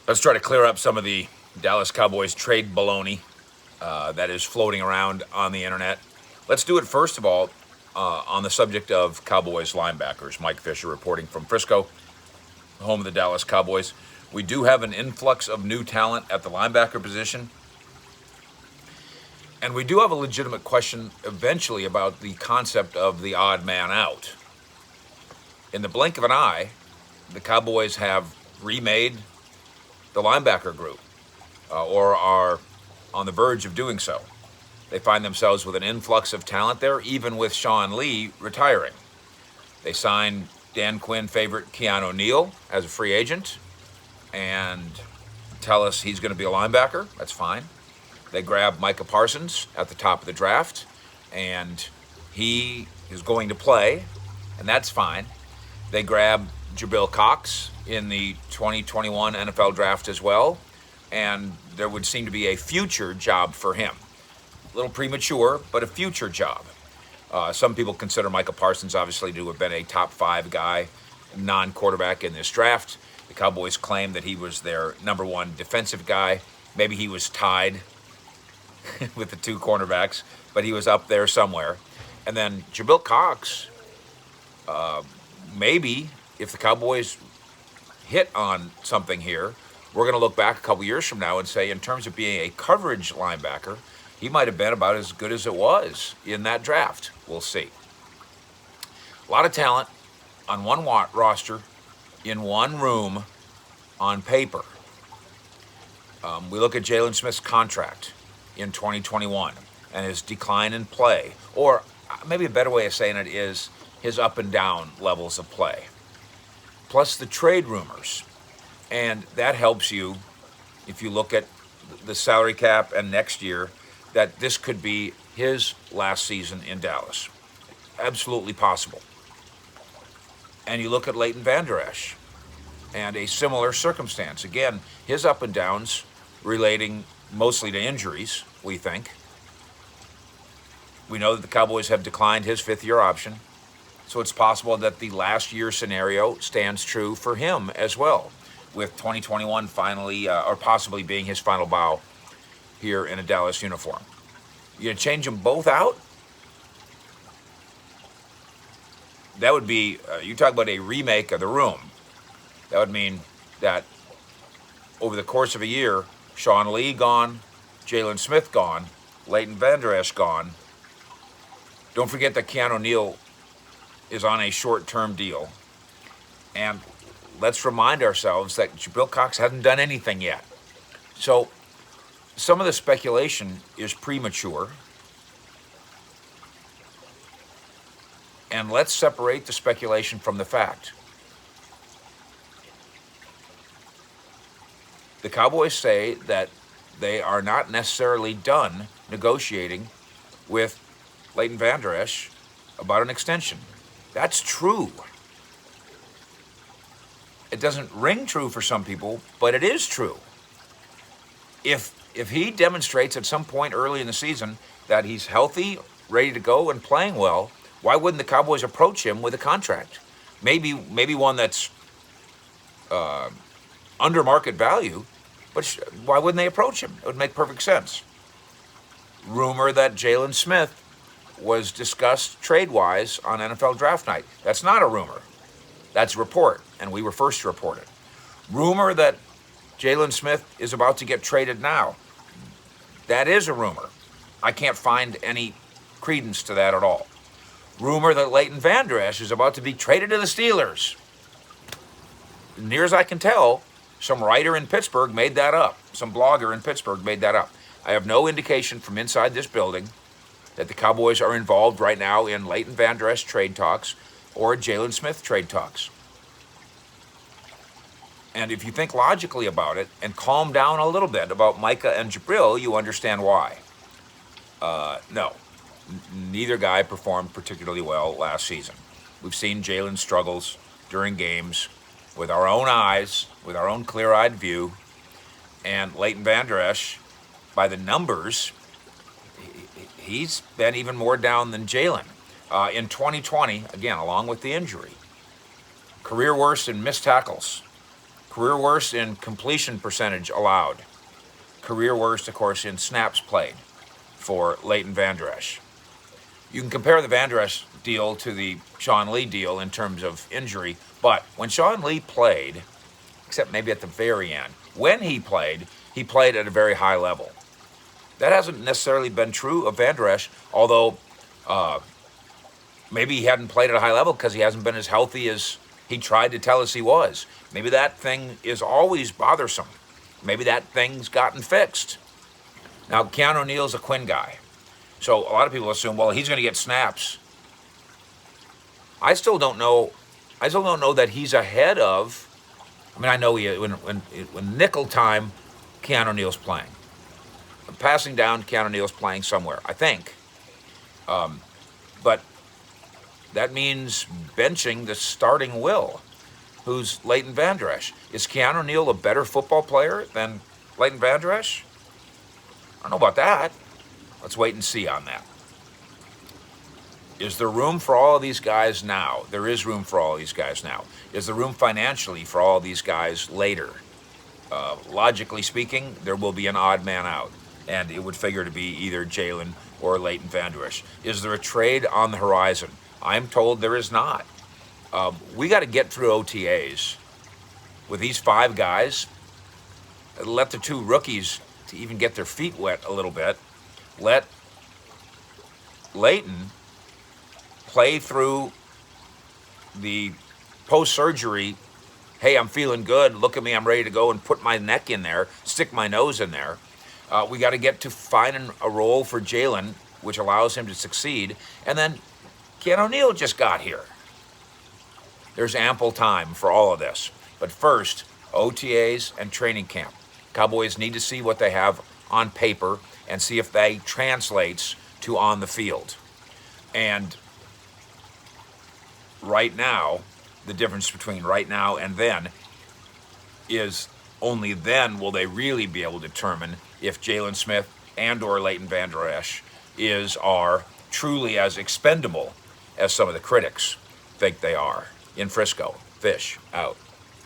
Let's try to clear up some of the Dallas Cowboys trade baloney that is floating around on the internet. Let's do it first of all on the subject of Cowboys linebackers. Mike Fisher reporting from Frisco, home of the Dallas Cowboys. We do have an influx of new talent at the linebacker position. And we do have a legitimate question eventually about the concept of the odd man out. In the blink of an eye, the Cowboys have remade the linebacker group, or are on the verge of doing so. They find themselves with an influx of talent there, even with Sean Lee retiring. They signed Dan Quinn favorite Keanu Neal as a free agent and tell us he's going to be a linebacker. That's fine. They grab Micah Parsons at the top of the draft, and he is going to play, and that's fine. They grab Jabril Cox in the 2021 NFL draft as well, and there would seem to be a future job for him. A little premature, but a future job. Some people consider Micah Parsons obviously to have been a top 5 guy, non-quarterback in this draft. The Cowboys claim that he was their number 1 defensive guy. Maybe he was tied with the 2 cornerbacks, but he was up there somewhere. And then Jabril Cox, maybe if the Cowboys hit on something here, we're going to look back a couple years from now and say, in terms of being a coverage linebacker, he might have been about as good as it was in that draft. We'll see. A lot of talent on one roster, in one room, on paper. We look at Jaylon Smith's contract in 2021 and his decline in play, or maybe a better way of saying it is his up and down levels of play, plus the trade rumors. And that helps you if you look at the salary cap and next year, that this could be his last season in Dallas. Absolutely possible. And you look at Leighton Vander Esch and a similar circumstance. Again, his up and downs relating mostly to injuries, we think. We know that the Cowboys have declined his 5th-year option, so it's possible that the last year scenario stands true for him as well, with 2021 finally, or possibly being his final bow here in a Dallas uniform. You gonna change them both out? That would be, you talk about a remake of the room. That would mean that over the course of a year, Sean Lee gone, Jaylon Smith gone, Leighton Vander Esch gone. Don't forget that Keanu Neal is on a short-term deal. And let's remind ourselves that Jabril Cox hasn't done anything yet. So some of the speculation is premature. And let's separate the speculation from the fact. The Cowboys say that they are not necessarily done negotiating with Leighton Vander Esch about an extension. That's true. It doesn't ring true for some people, but it is true. If he demonstrates at some point early in the season that he's healthy, ready to go, and playing well, why wouldn't the Cowboys approach him with a contract? Maybe one that's under market value, but why wouldn't they approach him? It would make perfect sense. Rumor that Jaylon Smith was discussed trade-wise on NFL draft night. That's not a rumor. That's a report, and we were first to report it. Rumor that Jaylon Smith is about to get traded now. That is a rumor. I can't find any credence to that at all. Rumor that Leighton Vander Esch is about to be traded to the Steelers. Near as I can tell, some writer in Pittsburgh made that up. Some blogger in Pittsburgh made that up. I have no indication from inside this building that the Cowboys are involved right now in Leighton Vander Esch trade talks or Jaylon Smith trade talks. And if you think logically about it and calm down a little bit about Micah and Jabril, you understand why. No, neither guy performed particularly well last season. We've seen Jaylon's struggles during games with our own eyes, with our own clear-eyed view. And Leighton Vander Esch, by the numbers, he's been even more down than Jaylon. In 2020, again, along with the injury, career worst in missed tackles, Career worst in completion percentage allowed. Career worst, of course, in snaps played for Leighton Vander Esch. You can compare the Vander Esch deal to the Sean Lee deal in terms of injury, but when Sean Lee played, except maybe at the very end, when he played at a very high level. That hasn't necessarily been true of Vander Esch, although maybe he hadn't played at a high level because he hasn't been as healthy as he tried to tell us he was. Maybe that thing is always bothersome. Maybe that thing's gotten fixed. Now, Keanu O'Neal's a Quinn guy. So a lot of people assume, well, he's going to get snaps. I still don't know that he's ahead of. I mean, I know when nickel time, Keanu O'Neal's playing. Passing down, Keanu O'Neal's playing somewhere, I think. But that means benching the starting Will, who's Leighton Vander Esch. Is Keanu O'Neal a better football player than Leighton Vander Esch? I don't know about that. Let's wait and see on that. Is there room for all of these guys now? There is room for all of these guys now. Is there room financially for all of these guys later? Logically speaking, there will be an odd man out, and it would figure to be either Jaylon or Leighton Vander Esch. Is there a trade on the horizon? I'm told there is not. We got to get through OTAs with these 5 guys. Let the 2 rookies to even get their feet wet a little bit. Let Leighton play through the post-surgery, hey, I'm feeling good, look at me, I'm ready to go, and put my neck in there, stick my nose in there. We got to get to finding a role for Jaylon, which allows him to succeed. And then Keanu O'Neal just got here. There's ample time for all of this. But first, OTAs and training camp. Cowboys need to see what they have on paper and see if that translates to on the field. And right now, the difference between right now and then is only then will they really be able to determine if Jaylon Smith and or Leighton Vander Esch are truly as expendable as some of the critics think they are. In Frisco, Fish out.